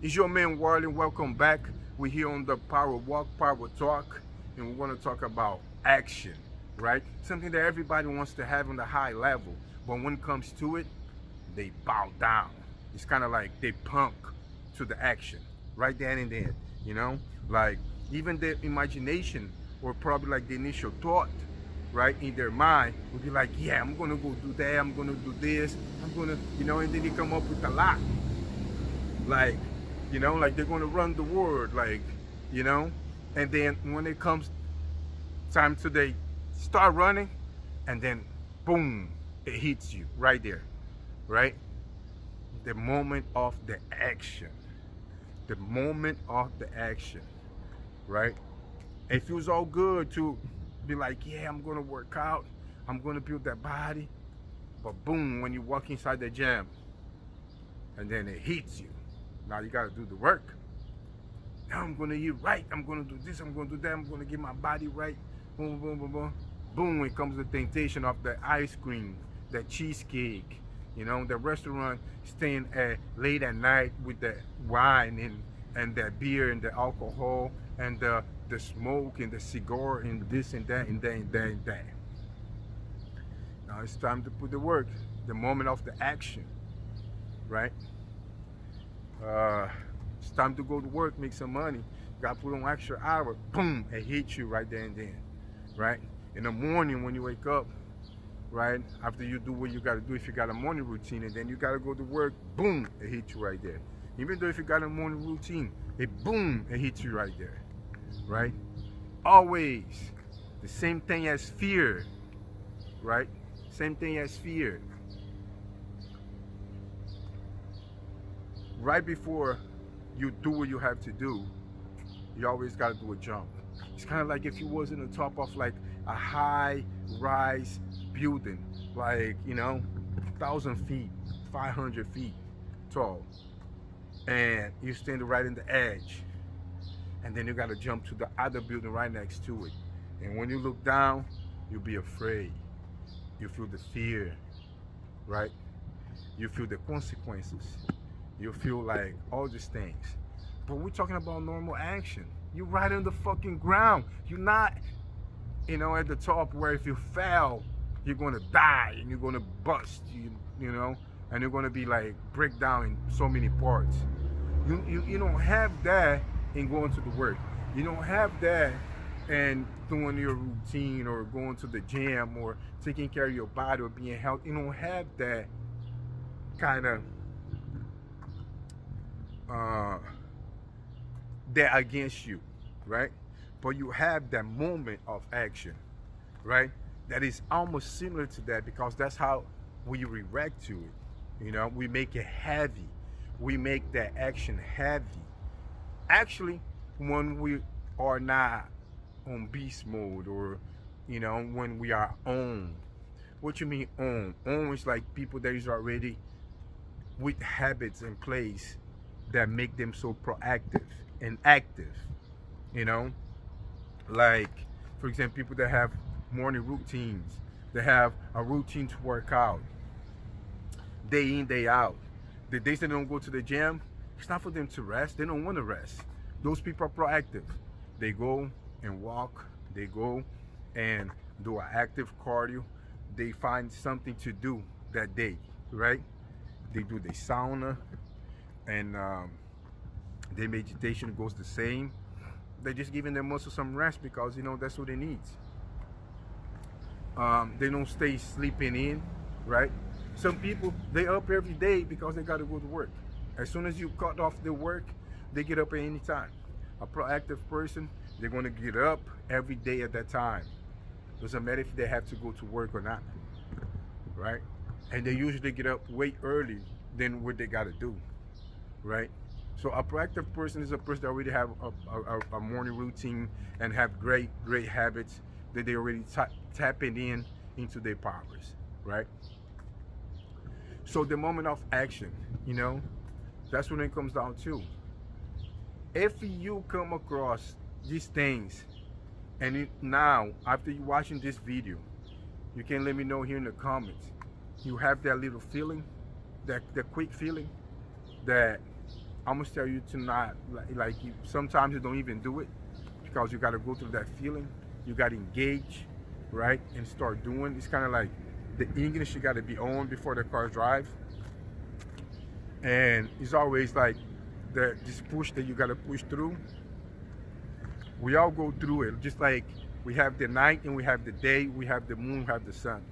It's your man Warley. Welcome back. We're here on the Power Walk, Power Talk, and we're going to talk about action, right? Something that everybody wants to have on the high level, but when it comes to it, they bow down. It's kind of like they punk to the action, right then and then, you know? Like, even their imagination, or probably like the initial thought, right, in their mind would be like, yeah, I'm gonna go do that, I'm gonna do this, I'm gonna, and then they come up with a lot, like, like they're gonna run the world, like, you know, and then when it comes time to they start running, and then boom, it hits you right there, right? The moment of the action, the moment of the action, right? It feels all good to be like, yeah, I'm gonna work out, I'm gonna build that body, but boom, when you walk inside the gym, and then it hits you. Now you gotta do the work. Now I'm gonna eat right. I'm gonna do this. I'm gonna do that. I'm gonna get my body right. Boom, boom, boom, boom. Boom, it comes the temptation of the ice cream, the cheesecake, the restaurant, staying late at night with the wine and the beer and the alcohol and the smoke and the cigar and this and that and that and that and that. Now it's time to put the work, the moment of the action, right? Uh, it's time to go to work, make some money. Got to put on extra hour. Boom, it hits you right there and then, right? In the morning when you wake up, right? After you do what you got to do, if you got a morning routine, and then you got to go to work, boom, it hits you right there. Even though if you got a morning routine, it hits you right there, right? Always the same thing as fear, right? Same thing as fear. Right before you do what you have to do, you always got to do a jump. It's kind of like if you was in the top of like a high rise building, like 1,000 feet, 500 feet tall, and you stand right in the edge, and then you got to jump to the other building right next to it. And when you look down, you'll be afraid. You feel the fear, right? You feel the consequences. You feel like all these things. But we're talking about normal action. You're right on the fucking ground. You're not, at the top where if you fail, you're gonna die and you're gonna bust, and you're gonna be like break down in so many parts. You don't have that in going to the work. You don't have that and doing your routine or going to the gym or taking care of your body or being healthy. You don't have that kind of uh, that against you, right? But you have that moment of action, right? That is almost similar to that because that's how we react to it. We make it heavy. We make that action heavy. Actually, when we are not on beast mode or, when we are on. What you mean on? On is like people that is already with habits in place that make them so proactive and active, you know like, for example, people that have morning routines, they have a routine to work out day in, day out. The days they don't go to the gym, it's not for them to rest. They don't want to rest. Those people are proactive. They go and walk, they go and do an active cardio. They find something to do that day, right? They do the sauna, and their meditation goes the same. They're just giving their muscles some rest because that's what they need. They don't stay sleeping in, right? Some people, they up every day because they got to go to work. As soon as you cut off their work, they get up at any time. A proactive person, they're going to get up every day at that time. Doesn't matter if they have to go to work or not, right? And they usually get up way early than what they got to do, right? So a proactive person is a person that already have a morning routine and have great habits that they already tapping in into their powers, right? So the moment of action, that's when it comes down to. If you come across these things, and now after you watching this video, you can let me know here in the comments. You have that little feeling, that quick feeling that I'm gonna tell you to not like you, sometimes you don't even do it because you got to go through that feeling. You got to engage, right, and start doing. It's kind of like the English you got to be on before the car drive, and it's always like this push that you got to push through. We all go through it, just like we have the night and we have the day, we have the moon, we have the sun.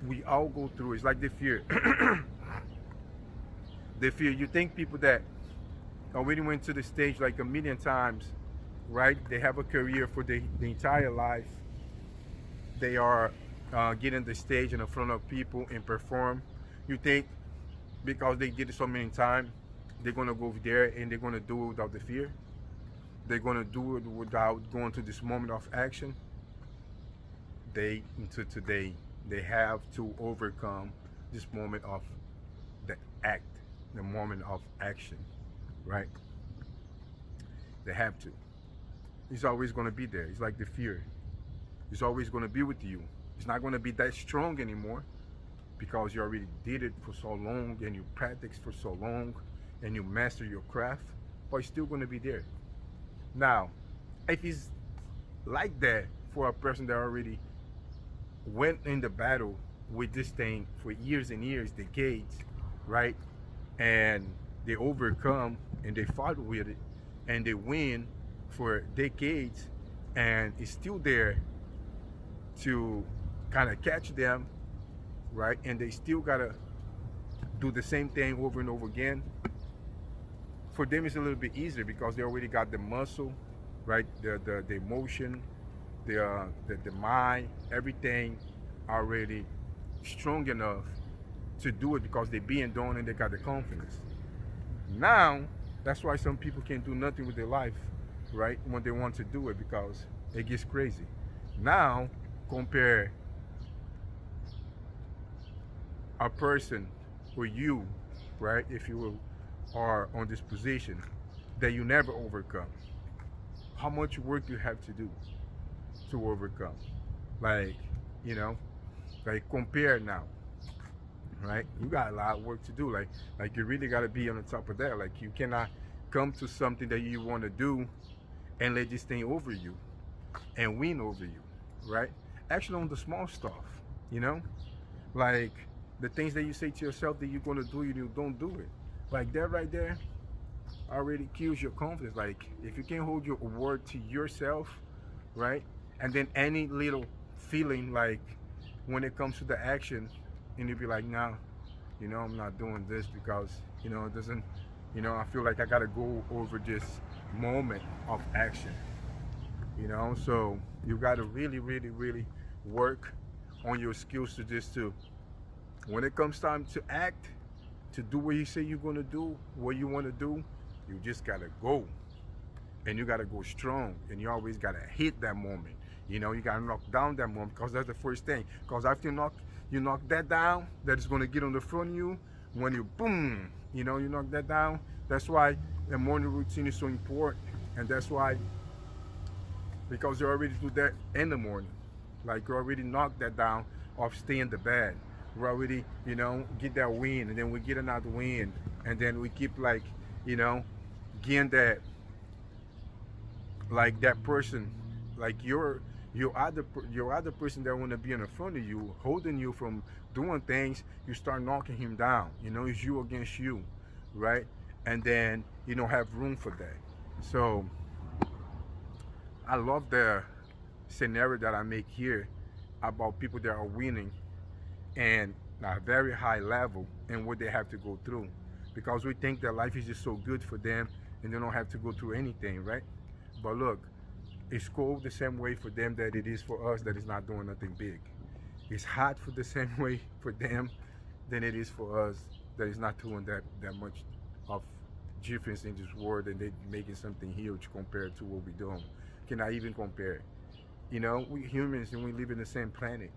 We all go through it. It's like the fear. The fear. You think people that already went to the stage like a million times, right? They have a career for the entire life. They are getting the stage in front of people and perform. You think because they did it so many times, they're gonna go over there and they're gonna do it without the fear? They're gonna do it without going to this moment of action? They until today they have to overcome this moment of the act, the moment of action, right? They have to. It's always gonna be there. It's like the fear. It's always gonna be with you. It's not gonna be that strong anymore because you already did it for so long and you practiced for so long and you master your craft, but it's still gonna be there. Now, if it's like that for a person that already went in the battle with this thing for years and years, decades, right? And they overcome and they fought with it and they win for decades, and it's still there to kind of catch them, right? And they still gotta do the same thing over and over again. For them, it's a little bit easier because they already got the muscle, right? The emotion, the mind, everything already strong enough to do it because they being done and they got the confidence. Now, that's why some people can't do nothing with their life, right? When they want to do it because it gets crazy. Now, compare a person or you, right? If you are on this position that you never overcome, how much work you have to do to overcome. Like, you know, like compare now, right? You got a lot of work to do. Like you really got to be on the top of that. Like you cannot come to something that you want to do and let this thing over you and win over you, right? Actually, on the small stuff, you know, like the things that you say to yourself that you're gonna do, you don't do it. Like that right there already kills your confidence. Like if you can't hold your word to yourself, right? And then any little feeling like when it comes to the action, and you be like, nah, you know, I'm not doing this because, you know, it doesn't, you know, I feel like I gotta go over this moment of action, you know. So you gotta really, really, really work on your skills to just to, when it comes time to act, to do what you say you're gonna do, what you wanna do, you just gotta go. And you gotta go strong. And you always gotta hit that moment. You know, you gotta knock down that moment because that's the first thing. Because after you knock that down, that is gonna get on the front of you. When you boom, you know, you knock that down. That's why the morning routine is so important. And that's why, because you already do that in the morning. Like you already knocked that down of stay in the bed. We already, you know, get that win, and then we get another win, and then we keep like, you know, getting that, like that person, like your other person that want to be in front of you, holding you from doing things. You start knocking him down. You know, it's you against you, right? And then you don't have room for that. So I love the scenario that I make here about people that are winning and at a very high level and what they have to go through, because we think that life is just so good for them and they don't have to go through anything, right? But look, it's cold the same way for them that it is for us that is not doing nothing big. It's hot for the same way for them than it is for us that is not doing that much of difference in this world, and they making something huge compared to what we doing. Cannot even compare. You know, we humans and we live in the same planet.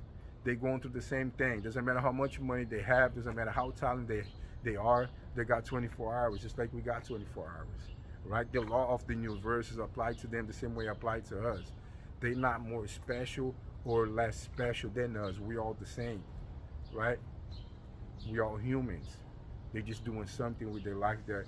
They going through the same thing. Doesn't matter how much money they have. Doesn't matter how talented they are. They got 24 hours, just like we got 24 hours, right? The law of the universe is applied to them the same way applied to us. They're not more special or less special than us. We all the same, right? We all humans. They're just doing something with their life that